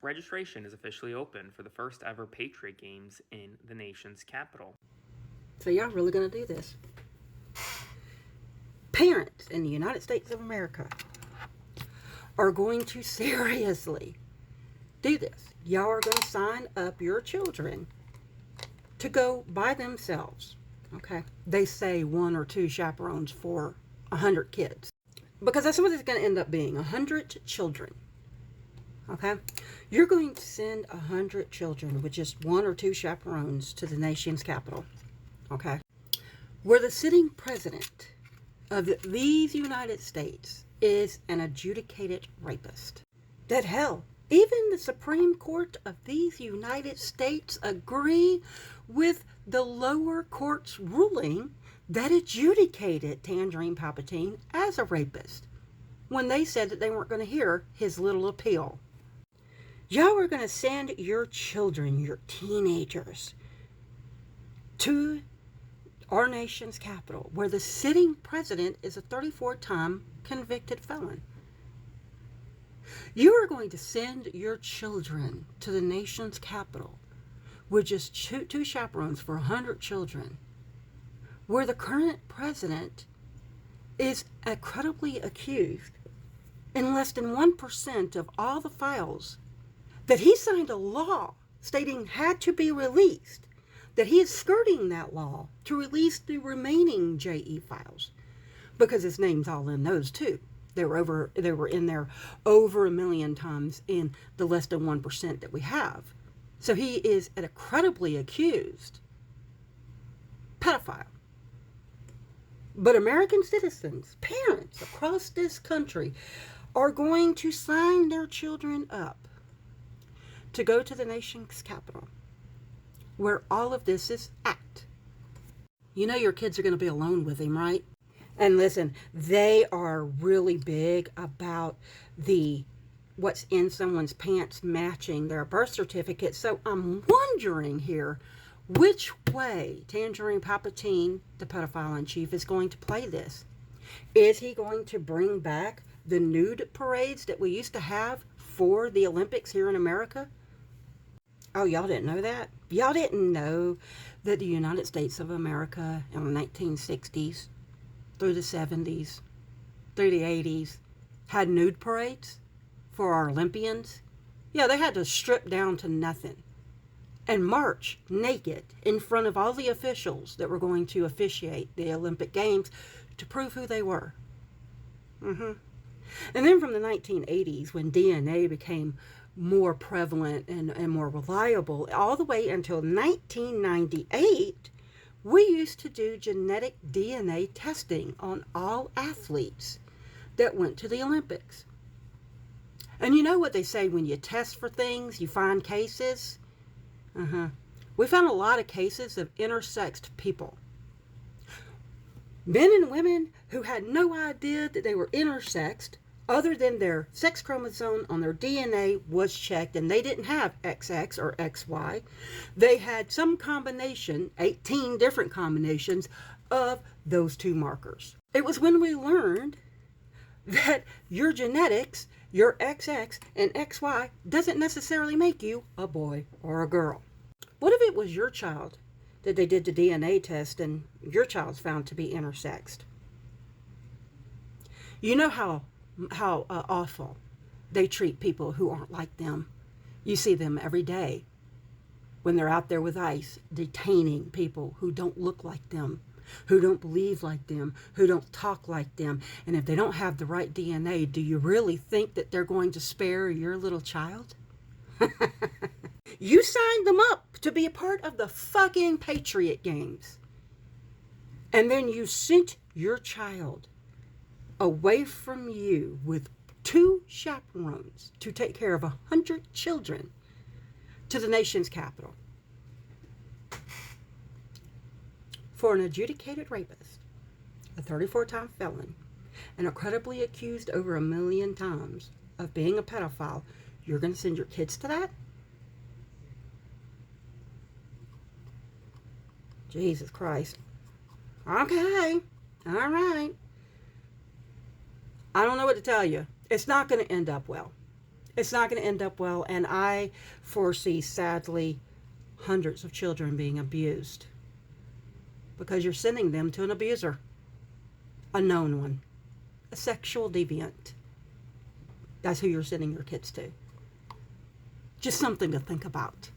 Registration is officially open for the first ever Patriot Games in the nation's capital. So y'all really gonna do this? Parents in the United States of America are going to seriously do this. Y'all are going to sign up your children to go by themselves. Okay? They say 1 or 2 chaperones for 100 kids. Because that's what it's going to end up being, 100 children. Okay? You're going to send 100 children with just 1 or 2 chaperones to the nation's capital. Okay? Where the sitting president of these United States is an adjudicated rapist. That hell, even the Supreme Court of these United States agree with the lower court's ruling that adjudicated Tangerine Palpatine as a rapist when they said that they weren't going to hear his little appeal. Y'all are going to send your children, your teenagers, to our nation's capital, where the sitting president is a 34-time convicted felon. You are going to send your children to the nation's capital with just 2 chaperones for 100 children, where the current president is credibly accused in less than 1% of all the files that he signed a law stating had to be released, that he is skirting that law to release the remaining JE files, because his name's all in those too. They were in there over 1 million times in the less than 1% that we have. So he is an credibly accused pedophile. But American citizens, parents across this country, are going to sign their children up to go to the nation's capital, where all of this is at. You know your kids are going to be alone with him, right? And listen, they are really big about what's in someone's pants matching their birth certificate. So I'm wondering here which way Tangerine Palpatine, the pedophile in chief, is going to play this. Is he going to bring back the nude parades that we used to have for the Olympics here in America? Oh, y'all didn't know that? Y'all didn't know that the United States of America in the 1960s, through the 70s, through the 80s, had nude parades for our Olympians? Yeah, they had to strip down to nothing and march naked in front of all the officials that were going to officiate the Olympic Games to prove who they were. And then from the 1980s, when DNA became more prevalent and more reliable, all the way until 1998, we used to do genetic DNA testing on all athletes that went to the Olympics. And you know what they say, when you test for things, you find cases? We found a lot of cases of intersexed people. Men and women who had no idea that they were intersexed, other than their sex chromosome on their DNA was checked, and they didn't have XX or XY. They had some combination, 18 different combinations of those 2 markers. It was when we learned that your genetics, your XX and XY, doesn't necessarily make you a boy or a girl. What if it was your child that they did the DNA test and your child's found to be intersexed? You know how awful they treat people who aren't like them. You see them every day when they're out there with ICE detaining people who don't look like them, who don't believe like them, who don't talk like them. And if they don't have the right DNA, do you really think that they're going to spare your little child? You signed them up to be a part of the fucking Patriot Games. And then you sent your child away from you with 2 chaperones to take care of 100 children to the nation's capital for an adjudicated rapist, a 34-time felon, and credibly accused over 1 million times of being a pedophile. You're going to send your kids to that? Jesus Christ. Okay. All right. I don't know what to tell you. It's not going to end up well. It's not going to end up well, and I foresee, sadly, hundreds of children being abused because you're sending them to an abuser, a known one, a sexual deviant. That's who you're sending your kids to. Just something to think about.